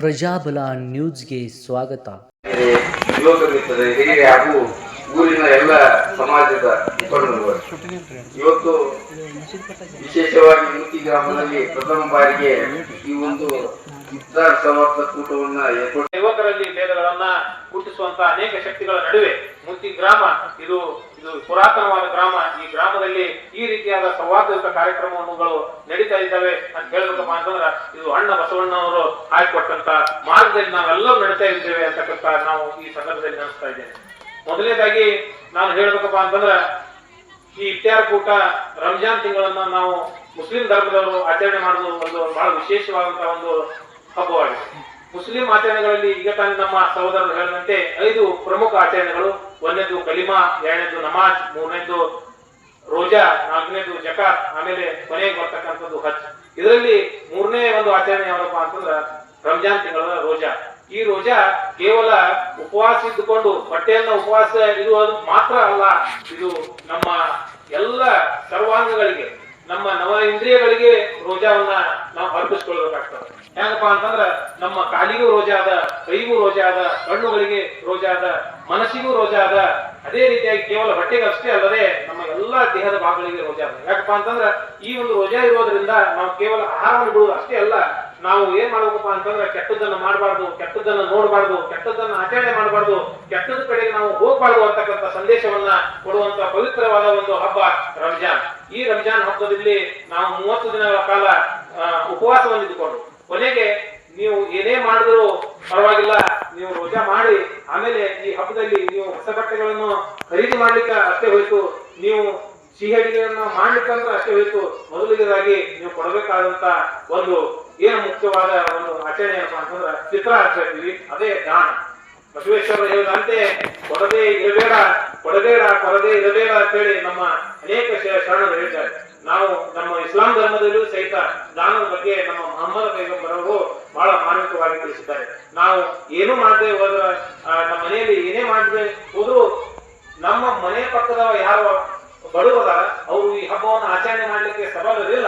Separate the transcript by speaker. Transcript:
Speaker 1: ಪ್ರಜಾಬಲ ನ್ಯೂಸ್ಗೆ ಸ್ವಾಗತ.
Speaker 2: ಯುವಕ ಮಿತ್ರರೇ, ಹಿರಿಯ ಹಾಗೂ ಊರಿನ ಎಲ್ಲ ಸಮಾಜದ ಮುಖಂಡರು, ಇವತ್ತು ವಿಶೇಷವಾಗಿ ಮುತ್ತಿ ಗ್ರಾಮದಲ್ಲಿ ಪ್ರಥಮ ಬಾರಿಗೆ ಈ ಒಂದು ಇಫ್ತಾರ್ ಸಮರ್ಥ ಕೂಟವನ್ನ
Speaker 3: ಯುವಕರಲ್ಲಿ ಭೇದಗಳನ್ನ ಹುಟ್ಟಿಸುವಂತ ಅನೇಕ ಶಕ್ತಿಗಳ ನಡುವೆ ಮುತ್ತಿ ಗ್ರಾಮ ಇದು ಪುರಾತನವಾದ ಗ್ರಾಮ. ಈ ಗ್ರಾಮದಲ್ಲಿ ಈ ರೀತಿಯಾದ ಸಂವಾದಯುತ ಕಾರ್ಯಕ್ರಮಗಳು ನಡೀತಾ ಇದ್ದಾವೆ ಅಂತ ಹೇಳ್ಬೇಕಪ್ಪ ಅಂತಂದ್ರ ಇದು ಅಣ್ಣ ಬಸವಣ್ಣವರು ಹಾಕಿಕೊಟ್ಟಂತ ಮಾರ್ಗದಲ್ಲಿ ನಾವೆಲ್ಲರೂ ನಡೀತಾ ಇದ್ದೇವೆ ಅಂತಕ್ಕಂಥ ನಾವು ಈ ಸಂದರ್ಭದಲ್ಲಿ ನೆನೆಸ್ತಾ ಇದ್ದೇನೆ. ಮೊದಲನೇದಾಗಿ ನಾನು ಹೇಳ್ಬೇಕಪ್ಪ ಅಂತಂದ್ರ ಈ ಇಫ್ತಾರ್ ಕೂಟ ರಂಜಾನ್ ತಿಂಗಳನ್ನ ನಾವು ಮುಸ್ಲಿಂ ಧರ್ಮದವರು ಆಚರಣೆ ಮಾಡುವುದು ಒಂದು ಬಹಳ ವಿಶೇಷವಾದಂತಹ ಒಂದು ಹಬ್ಬವಾಗಿದೆ. ಮುಸ್ಲಿಂ ಆಚರಣೆಗಳಲ್ಲಿ ಈಗ ತಾನೇ ನಮ್ಮ ಸಹೋದರರು ಹೇಳಿದಂತೆ 5 ಪ್ರಮುಖ ಆಚರಣೆಗಳು. 1ನೇದು ಕಲಿಮಾ, 2ನೇದು ನಮಾಜ್, 3ನೇದು ರೋಜಾ, 4ನೇದು ಜಕಾತ್, ಆಮೇಲೆ ಕೊನೆಗೆ ಬರ್ತಕ್ಕಂಥದ್ದು ಹಜ್. ಇದರಲ್ಲಿ 3ನೇ ಒಂದು ಆಚರಣೆ ಯಾವಪ್ಪ ಅಂತಂದ್ರ ರಂಜಾನ್ ತಿಂಗಳ ರೋಜಾ. ಈ ರೋಜಾ ಕೇವಲ ಉಪವಾಸ ಇದ್ದುಕೊಂಡು ಹೊಟ್ಟೆಯನ್ನ ಉಪವಾಸ ಇರುವುದು ಮಾತ್ರ ಅಲ್ಲ, ಇದು ನಮ್ಮ ಎಲ್ಲ ಸರ್ವಾಂಗಗಳಿಗೆ, ನಮ್ಮ ನವ ಇಂದ್ರಿಯಗಳಿಗೆ ರೋಜಾವನ್ನ ನಾವು ಅರ್ಪಿಸ್ಕೊಳ್ಬೇಕಾಗ್ತದೆ. ಹೆಂಗಪ್ಪ ಅಂತಂದ್ರ ನಮ್ಮ ಕಾಲಿಗೂ ರೋಜಾ ಅದ, ಕೈಗೂ ರೋಜಾ ಅದ, ಕಣ್ಣುಗಳಿಗೆ ರೋಜಾ ಅದ, ಮನಸ್ಸಿಗೂ ರೋಜಾ ಅದ. ಅದೇ ರೀತಿಯಾಗಿ ಕೇವಲ ಹೊಟ್ಟೆಗೆ ಅಷ್ಟೇ ಅಲ್ಲದೆ ನಮ್ಮ ಎಲ್ಲಾ ದೇಹದ ಭಾಗಗಳಿಗೆ ರೋಜಾ ಅದ. ಯಾಕಪ್ಪ ಅಂತಂದ್ರ ಈ ಒಂದು ರೋಜಾ ಇರೋದ್ರಿಂದ ನಾವು ಕೇವಲ ಆಹಾರವನ್ನು ಬಿಡುವುದು ಅಷ್ಟೇ ಅಲ್ಲ, ನಾವು ಏನ್ ಮಾಡ್ಬೇಕಪ್ಪ ಅಂತಂದ್ರೆ ಕೆಟ್ಟದ್ದನ್ನ ಮಾಡಬಾರ್ದು, ಕೆಟ್ಟದ್ದನ್ನ ನೋಡಬಾರ್ದು, ಕೆಟ್ಟದ್ದನ್ನ ಆಚರಣೆ ಮಾಡಬಾರ್ದು, ಕೆಟ್ಟದ ಕಡೆಗೆ ನಾವು ಹೋಗ್ಬಾರ್ದು ಅಂತಕ್ಕಂಥ ಸಂದೇಶವನ್ನ ಕೊಡುವಂತ ಪವಿತ್ರವಾದ ಒಂದು ಹಬ್ಬ ರಂಜಾನ್. ಈ ರಂಜಾನ್ ಹಬ್ಬದಲ್ಲಿ ನಾವು 30 ದಿನಗಳ ಕಾಲ ಉಪವಾಸವನ್ನು ಇದ್ದುಕೊಂಡು ಕೊನೆಗೆ ನೀವು ಏನೇ ಮಾಡಿದ್ರು ಪರವಾಗಿಲ್ಲ, ನೀವು ರೋಜಾ ಮಾಡಿ ಆಮೇಲೆ ಈ ಹಬ್ಬದಲ್ಲಿ ನೀವು ಹೊಸ ಬಟ್ಟೆಗಳನ್ನು ಖರೀದಿ ಮಾಡ್ಲಿಕ್ಕೆ ಅಷ್ಟೇ ಹೋಯ್ತು, ನೀವು ಸಿಹಿ ಅಡಿಗೆಯನ್ನ ಮಾಡ್ಲಿಕ್ಕಂದ್ರೆ ಅಷ್ಟೇ ಹೋಯ್ತು. ಮೊದಲಿಗೆದಾಗಿ ನೀವು ಕೊಡಬೇಕಾದಂತ ಒಂದು ಏನು ಮುಖ್ಯವಾದ ಒಂದು ಆಚರಣೆ ಏನಪ್ಪಾ ಅಂತಂದ್ರೆ ಚಿತ್ರ ಆಚರಿಸ್ತೀವಿ, ಅದೇ ದಾನ. ಬಸವೇಶ್ವರರು ಹೇಳಿದಂತೆ ಕೊಡದೇ ಇರಬೇಡ, ಕೊಡಬೇಡ, ಕೊಡದೇ ಇರಬೇಡ ಅಂತ ಹೇಳಿ ನಮ್ಮ ಅನೇಕ ಶರಣರು ಹೇಳಿದ್ದಾರೆ. ನಾವು ನಮ್ಮ ಇಸ್ಲಾಂ ಧರ್ಮದಲ್ಲೂ ಸಹಿತ ದಾನದ ಬಗ್ಗೆ ನಮ್ಮ ಮೊಹಮ್ಮದ್ ಪೈಗಂಬರವರು ಬಹಳ ಮಾರ್ಮಿಕವಾಗಿ ತಿಳಿಸಿದ್ದಾರೆ. ನಾವು ಏನು ಮಾಡದೆ ಹೋದ್ರ, ನಮ್ಮ ಮನೆಯಲ್ಲಿ ಏನೇ ಮಾಡದೆ ಹೋದ್ರು ನಮ್ಮ ಮನೆ ಪಕ್ಕದವ ಯಾರು ಬಡವರ ಅವರು ಈ ಹಬ್ಬವನ್ನು ಆಚರಣೆ ಮಾಡ್ಲಿಕ್ಕೆ ಸಬಲರಿಲ್ಲ,